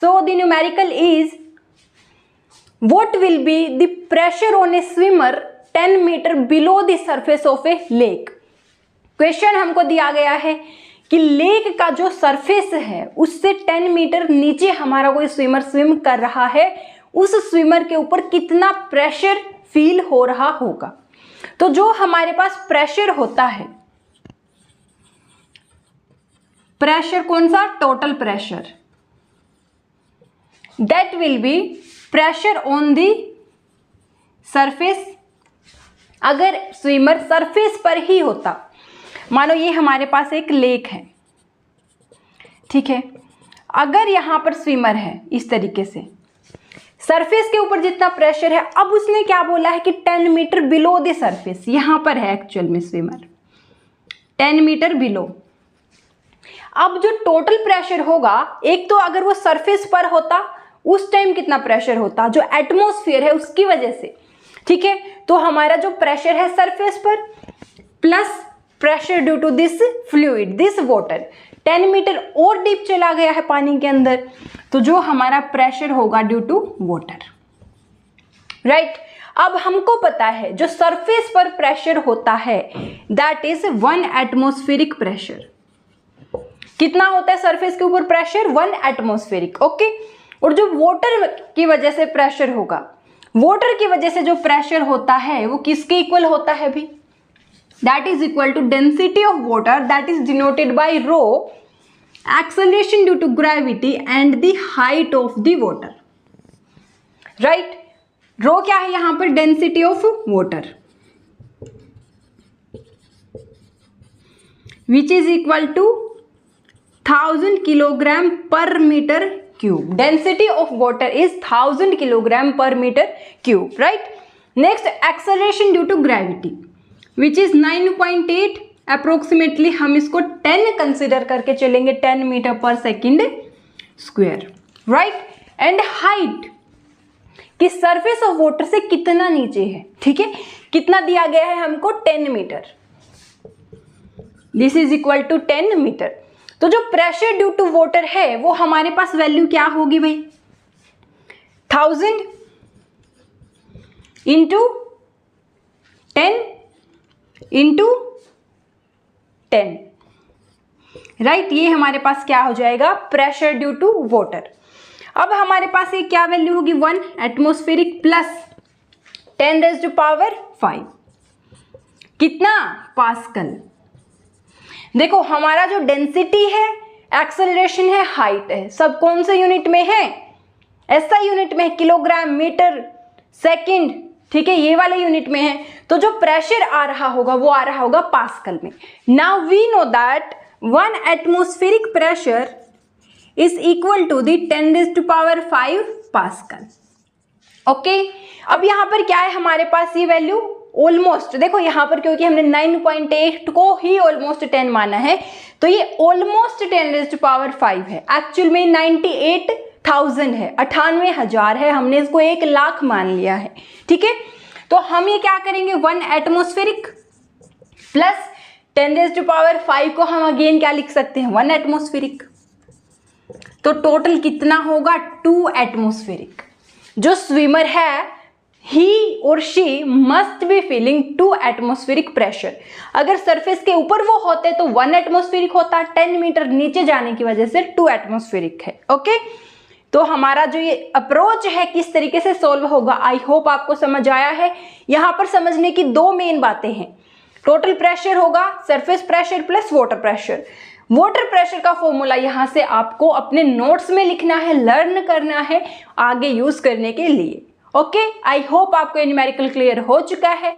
So the numerical is what will be the pressure on a swimmer 10 meter below the surface of a lake. Question हमको दिया गया है कि lake का जो सरफेस है उससे 10 मीटर नीचे हमारा कोई स्विमर स्विम कर रहा है, उस स्विमर के ऊपर कितना प्रेशर फील हो रहा होगा। तो जो हमारे पास प्रेशर होता है, प्रेशर कौन सा, total pressure, that will be pressure on the surface. अगर स्विमर सरफेस पर ही होता, मानो ये हमारे पास एक लेक है, ठीक है, अगर यहां पर स्विमर है इस तरीके से, सरफेस के ऊपर जितना प्रेशर है, अब उसने क्या बोला है कि 10 मीटर बिलो द सरफेस, यहां पर है एक्चुअल में स्विमर 10 मीटर बिलो। अब जो टोटल प्रेशर होगा, एक तो अगर वो सरफेस पर होता उस टाइम कितना प्रेशर होता, जो एटमॉस्फेयर है उसकी वजह से, ठीक है। तो हमारा जो प्रेशर है सरफेस पर plus pressure due to this fluid, this water, 10 metre और डीप चला गया है पानी के अंदर, तो जो हमारा प्रेशर होगा ड्यू टू वाटर, राइट। अब हमको पता है जो सरफेस पर प्रेशर होता है दैट इज 1 एटमॉस्फेरिक प्रेशर। कितना होता है सरफेस के ऊपर प्रेशर, 1 एटमॉस्फेरिक, ओके। और जो वाटर की वजह से प्रेशर होगा, वाटर की वजह से जो प्रेशर होता है वो किसके इक्वल होता है भी, that is equal to density of water, that is denoted by rho, acceleration due to gravity and the height of the water, right. Rho क्या है यहां पर, density of water, which is equal to 1000 kilogram per metre cube. Density of water is 1000 kilogram per metre cube, right. Next acceleration due to gravity which is 9.8 approximately, हम इसको 10 consider करके चलेंगे, 10 metre पर second square, right. And height कि surface of water से कितना नीचे है, ठीक है, कितना दिया गया है हमको, 10 metre, this is equal to 10 metre. तो जो प्रेशर ड्यू टू वाटर है वो हमारे पास वैल्यू क्या होगी भाई, 1000 इंटू 10 इंटू 10, राइट। ये हमारे पास क्या हो जाएगा, प्रेशर ड्यू टू वाटर। अब हमारे पास ये क्या वैल्यू होगी, 1 एटमॉस्फेरिक प्लस 10⁵, कितना, पास्कल। देखो हमारा जो डेंसिटी है, एक्सेलरेशन है, हाइट है, सब कौन से यूनिट में है, ऐसा यूनिट में है, किलोग्राम, मीटर, सेकंड, ठीक है, ये वाले यूनिट में है। तो जो प्रेशर आ रहा होगा वो आ रहा होगा पास्कल में। Now we know that 1 atmospheric pressure is equal to the 10⁵ pascal, okay. अब यहां पर क्या है हमारे पास, ये वैल्यू ऑलमोस्ट, देखो यहां पर क्योंकि हमने 9.8 को ही ऑलमोस्ट 10 माना है, तो ये ऑलमोस्ट 10⁵ है, एक्चुअल में 98,000 है, 98,000 है, हमने इसको 1 लाख मान लिया है, ठीक है। तो हम ये क्या करेंगे, 1 एटमॉस्फेरिक प्लस 10⁵ को हम अगेन क्या लिख सकते हैं, 1 एटमॉस्फेरिक। तो टोटल कितना होगा, 2 एटमॉस्फेरिक। जो स्विमर है ही और she must be feeling 2 atmospheric pressure. अगर सरफेस के ऊपर वो होते तो 1 एटमॉस्फेरिक होता, 10 मीटर नीचे जाने की वजह से 2 एटमॉस्फेरिक है, ओके। तो हमारा जो ये अप्रोच है किस तरीके से सॉल्व होगा, आई होप आपको समझ आया है। यहाँ पर समझने की 2 मेन बातें हैं, टोटल प्रेशर होगा surface pressure plus water pressure. Water pressure का फॉर्मूला यहाँ से आपको अपने नोट्स में लिखना है, लर्न करना है आगे यूज करने के लिए, ओके। आई होप आपको ये न्यूमेरिकल क्लियर हो चुका है।